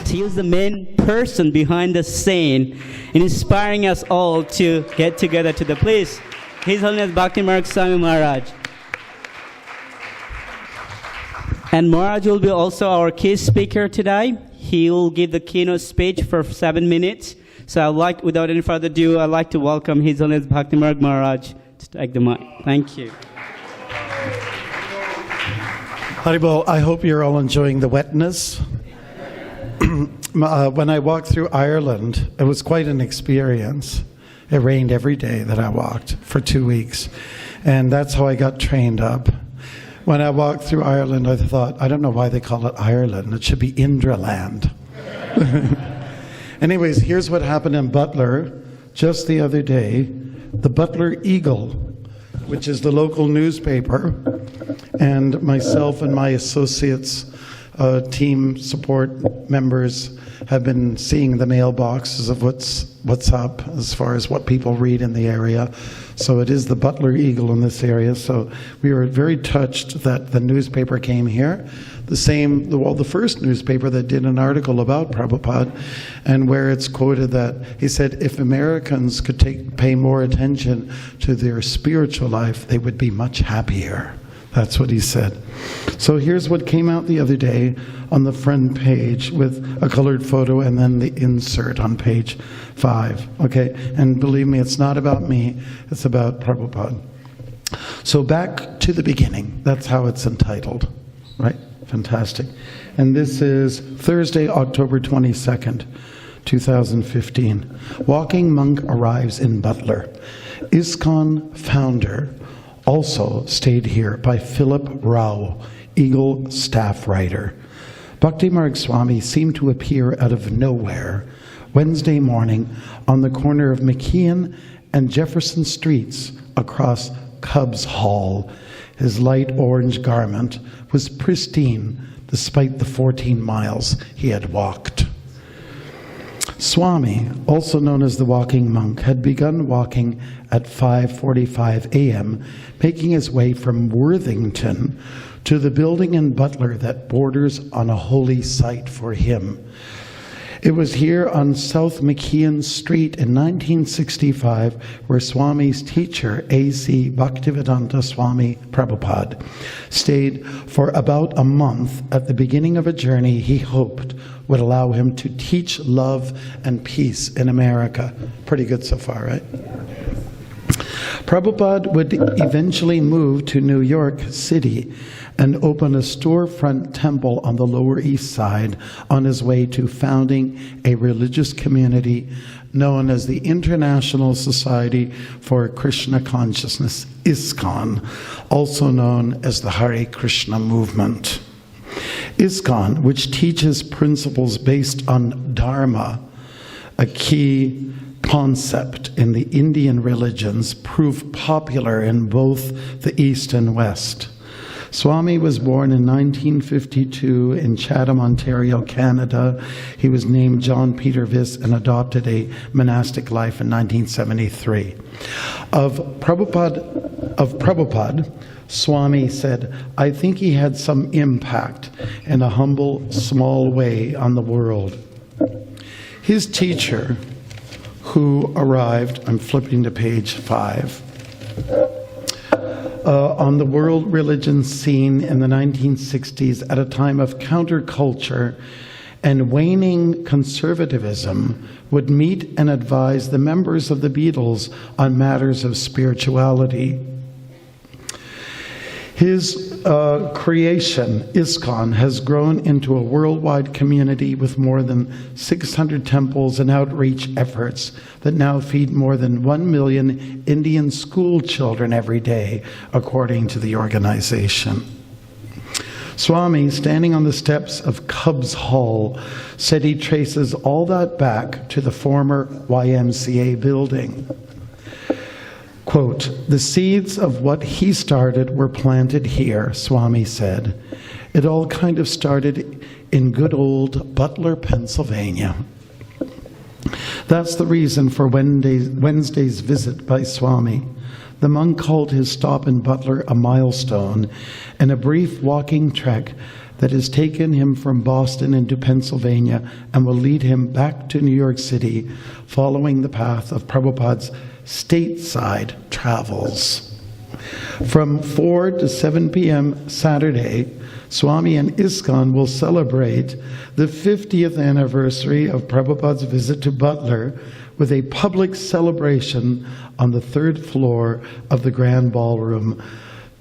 He is the main person behind the scene, inspiring us all to get together to the place. His Holiness Bhaktimarga Swami Maharaj. And Maharaj will be also our key speaker today. He will give the keynote speech for 7 minutes. So without any further ado, I'd like to welcome His Holiness Bhaktimarga Maharaj to take the mic. Thank you. Haribol, I hope you're all enjoying the wetness. When I walked through Ireland, it was quite an experience. It rained every day that I walked for 2 weeks. And that's how I got trained up. When I walked through Ireland, I thought, I don't know why they call it Ireland. It should be Indraland. Anyways, here's what happened in Butler just the other day. The Butler Eagle, which is the local newspaper, and myself and my associates, team support members, have been seeing the mailboxes of what's up as far as what people read in the area. So it is the Butler Eagle in this area. So we were very touched that the newspaper came here. The first newspaper that did an article about Prabhupada, and where it's quoted that he said, if Americans could pay more attention to their spiritual life, they would be much happier. That's what he said. So here's what came out the other day on the front page with a colored photo and then the insert on page 5. Okay, and believe me, it's not about me, it's about Prabhupada. So back to the beginning, that's how it's entitled, right? Fantastic. And this is Thursday, October 22nd, 2015. Walking monk arrives in Butler. ISKCON founder also stayed here by Philip Rao, Eagle staff writer. Bhaktimarga Swami seemed to appear out of nowhere Wednesday morning on the corner of McKeon and Jefferson Streets across Cubs Hall. His light orange garment was pristine despite the 14 miles he had walked. Swami, also known as the walking monk, had begun walking at 5:45 a.m., making his way from Worthington to the building in Butler that borders on a holy site for him. It was here on South McKeon Street in 1965 where Swami's teacher, A.C. Bhaktivedanta Swami Prabhupada, stayed for about a month at the beginning of a journey he hoped would allow him to teach love and peace in America. Pretty good so far, right? Prabhupada would eventually move to New York City and open a storefront temple on the Lower East Side on his way to founding a religious community known as the International Society for Krishna Consciousness, ISKCON, also known as the Hare Krishna movement. ISKCON, which teaches principles based on Dharma, a key concept in the Indian religions, proved popular in both the East and West. Swami was born in 1952 in Chatham, Ontario, Canada. He was named John Peter Viss and adopted a monastic life in 1973. Of Prabhupada, Swami said, I think he had some impact in a humble, small way on the world. His teacher, who arrived, I'm flipping to page 5, on the world religion scene in the 1960s at a time of counterculture and waning conservatism, would meet and advise the members of the Beatles on matters of spirituality. His creation, ISKCON, has grown into a worldwide community with more than 600 temples and outreach efforts that now feed more than 1 million Indian school children every day, according to the organization. Swami, standing on the steps of Cubs Hall, said he traces all that back to the former YMCA building. Quote, the seeds of what he started were planted here, Swami said. It all kind of started in good old Butler, Pennsylvania. That's the reason for Wednesday's visit by Swami. the monk called his stop in Butler a milestone and a brief walking trek that has taken him from Boston into Pennsylvania and will lead him back to New York City, following the path of Prabhupada's stateside travels. From 4 to 7 p.m. Saturday, Swami and ISKCON will celebrate the 50th anniversary of Prabhupada's visit to Butler with a public celebration on the 3rd floor of the Grand Ballroom,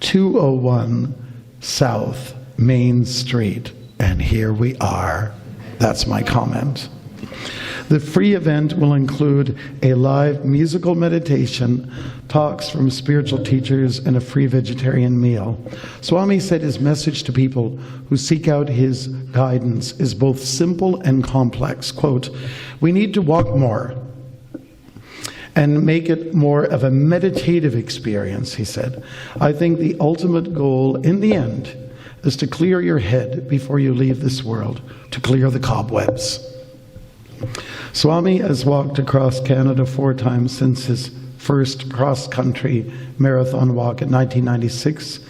201 South Main Street. And here we are. That's my comment. The free event will include a live musical meditation, talks from spiritual teachers, and a free vegetarian meal. Swami said his message to people who seek out his guidance is both simple and complex. Quote, "We need to walk more and make it more of a meditative experience," he said. "I think the ultimate goal in the end is to clear your head before you leave this world, to clear the cobwebs." Swami has walked across Canada 4 times since his first cross-country marathon walk in 1996.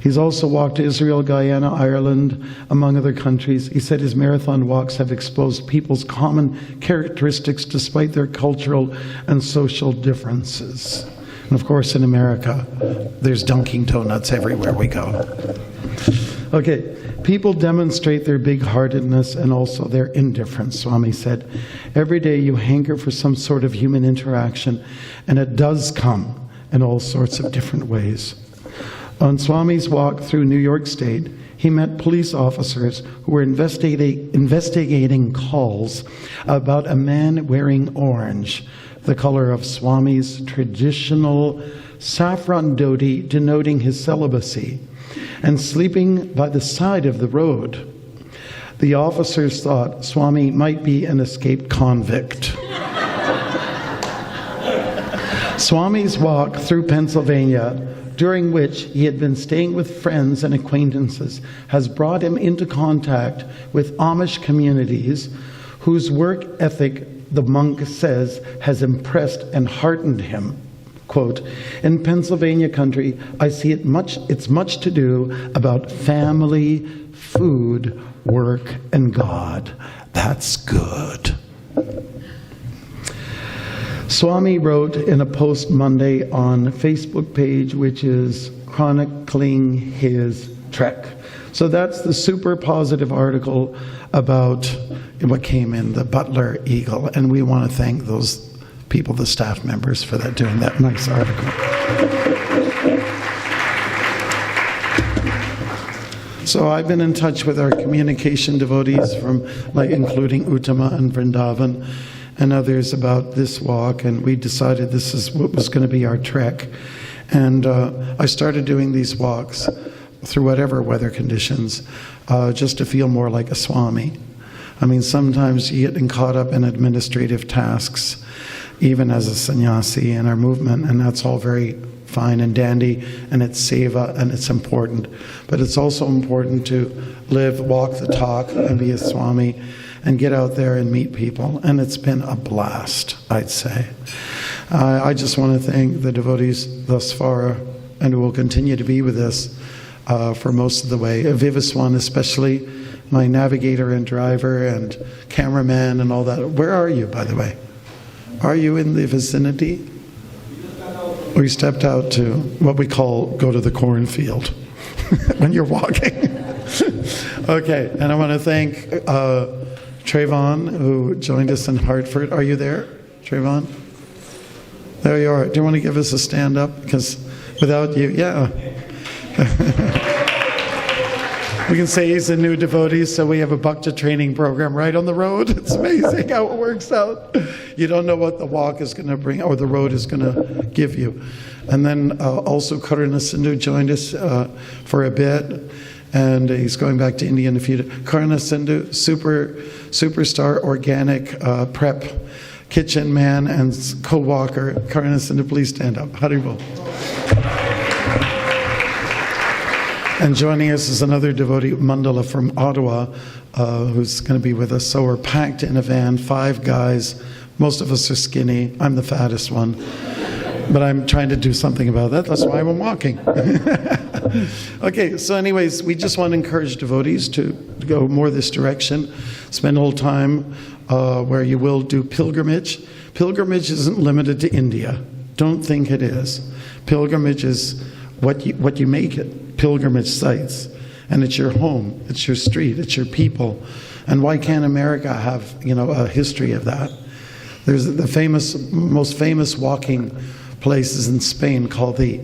He's also walked to Israel, Guyana, Ireland, among other countries. He said his marathon walks have exposed people's common characteristics despite their cultural and social differences. And of course, in America, there's Dunkin' Donuts everywhere we go. Okay, people demonstrate their big-heartedness and also their indifference, Swami said. Every day you hanker for some sort of human interaction, and it does come in all sorts of different ways. On Swami's walk through New York State, he met police officers who were investigating calls about a man wearing orange, the color of Swami's traditional saffron dhoti denoting his celibacy, and sleeping by the side of the road. The officers thought Swami might be an escaped convict. Swami's walk through Pennsylvania, during which he had been staying with friends and acquaintances, has brought him into contact with Amish communities whose work ethic, the monk says, has impressed and heartened him. Quote, "In Pennsylvania country, I see it's much to do about family, food, work, and God." That's good. Swami wrote in a post Monday on Facebook page, which is chronicling his trek. So that's the super positive article about what came in the Butler Eagle, and we want to thank those people, the staff members, for that, doing that nice article. So I've been in touch with our communication devotees from, including Uttama and Vrindavan and others about this walk, and we decided this is what was going to be our trek. And I started doing these walks through whatever weather conditions, just to feel more like a Swami. I mean, sometimes you get caught up in administrative tasks, even as a sannyasi in our movement, and that's all very fine and dandy, and it's seva, and it's important. But it's also important to live, walk the talk, and be a Swami, and get out there and meet people. And it's been a blast, I'd say. I just want to thank the devotees thus far, and who will continue to be with us for most of the way. Vivaswan especially, my navigator and driver and cameraman and all that. Where are you, by the way? Are you in the vicinity? We stepped out to what we call go to the cornfield when you're walking. Okay, and I want to thank Trayvon, who joined us in Hartford. Are you there, Trayvon? There you are. Do you want to give us a stand up? Because without you, yeah. We can say he's a new devotee, so we have a Bhakti training program right on the road. It's amazing how it works out. You don't know what the walk is going to bring, or the road is going to give you. And then also Karuna Sindhu joined us for a bit, and he's going back to India in a few days. Karuna Sindhu, superstar organic prep kitchen man and co-walker. Karuna Sindhu, please stand up. Haribol. And joining us is another devotee, Mandala from Ottawa, who's going to be with us. So we're packed in a van, 5 guys. Most of us are skinny. I'm the fattest one. But I'm trying to do something about that. That's why I'm walking. Okay, so anyways, we just want to encourage devotees to go more this direction. Spend a little time where you will do pilgrimage. Pilgrimage isn't limited to India. Don't think it is. Pilgrimage is what you make it. Pilgrimage sites. And it's your home. It's your street. It's your people. And why can't America have, a history of that? There's the most famous walking places in Spain called the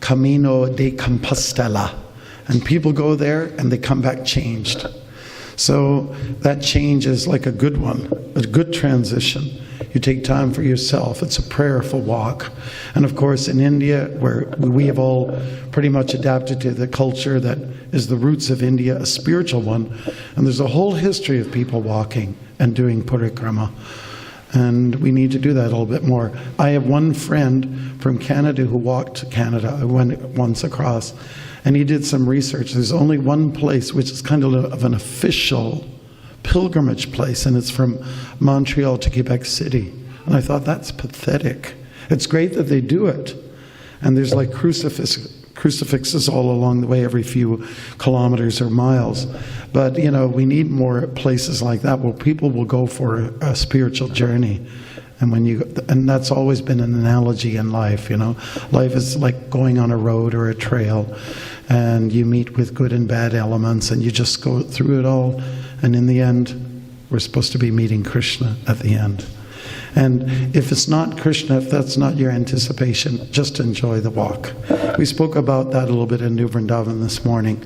Camino de Compostela. And people go there and they come back changed. So that change is like a good one, a good transition. You take time for yourself. It's a prayerful walk. And of course in India, where we have all pretty much adapted to the culture that is the roots of India, a spiritual one. And there's a whole history of people walking and doing parikrama. And we need to do that a little bit more. I have one friend from Canada who walked to Canada. I went once across, and he did some research. There's only one place which is kind of an official pilgrimage place, and it's from Montreal to Quebec City. And I thought, that's pathetic. It's great that they do it. And there's like crucifixes all along the way every few kilometers or miles. But, we need more places like that where people will go for a spiritual journey. And that's always been an analogy in life, Life is like going on a road or a trail, and you meet with good and bad elements, and you just go through it all. And in the end, we're supposed to be meeting Krishna at the end. And if it's not Krishna, if that's not your anticipation, just enjoy the walk. We spoke about that a little bit in New Vrindavan this morning.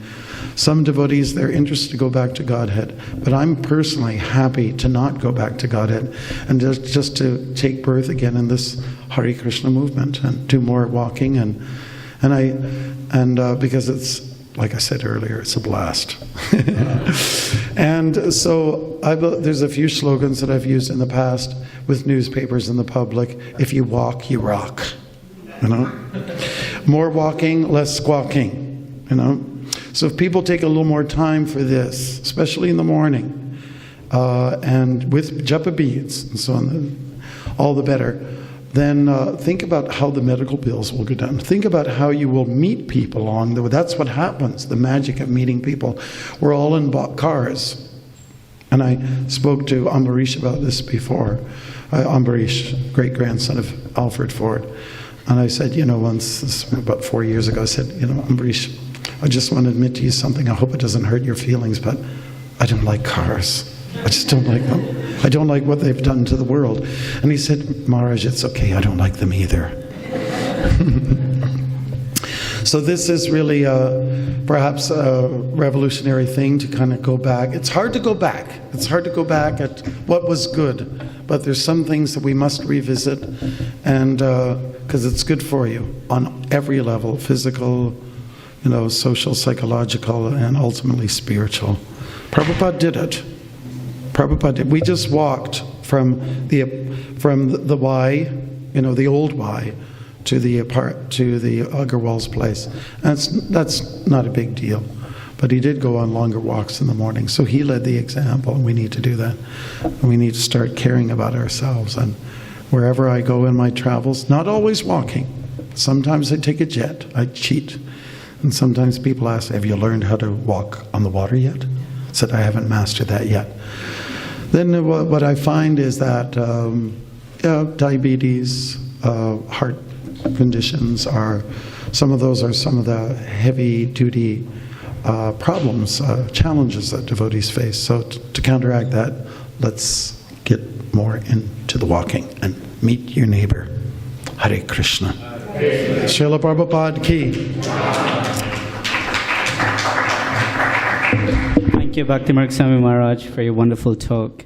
Some devotees, they're interested to go back to Godhead, but I'm personally happy to not go back to Godhead and just to take birth again in this Hare Krishna movement and do more walking and because it's, like I said earlier, it's a blast. And so there's a few slogans that I've used in the past with newspapers and the public. If you walk, you rock. More walking, less squawking. So if people take a little more time for this, especially in the morning, and with japa beads and so on, all the better, then think about how the medical bills will go down. Think about how you will meet people along the way. That's what happens, the magic of meeting people. We're all in cars. And I spoke to Ambarish about this before. Ambarish, great-grandson of Alfred Ford. And I said, once, this was about 4 years ago, I said, Ambarish, I just want to admit to you something. I hope it doesn't hurt your feelings, but I don't like cars. I just don't like them. I don't like what they've done to the world. And he said, Maharaj, it's okay. I don't like them either. So this is really perhaps a revolutionary thing to kind of go back. It's hard to go back. It's hard to go back at what was good. But there's some things that we must revisit, and because it's good for you on every level, physical, social, psychological, and ultimately spiritual. Prabhupada did it. We just walked from the Y, the old Y, to the Agarwal's place. And that's not a big deal. But he did go on longer walks in the morning. So he led the example, and we need to do that. And we need to start caring about ourselves. And wherever I go in my travels, not always walking. Sometimes I take a jet. I cheat. And sometimes people ask, have you learned how to walk on the water yet? I said, I haven't mastered that yet. Then what I find is that diabetes, heart conditions some of the heavy-duty problems, challenges that devotees face. So to counteract that, let's get more into the walking and meet your neighbor. Hare Krishna. Srila Prabhupada ki. Thank you, Bhaktimarga Swami Maharaj, for your wonderful talk.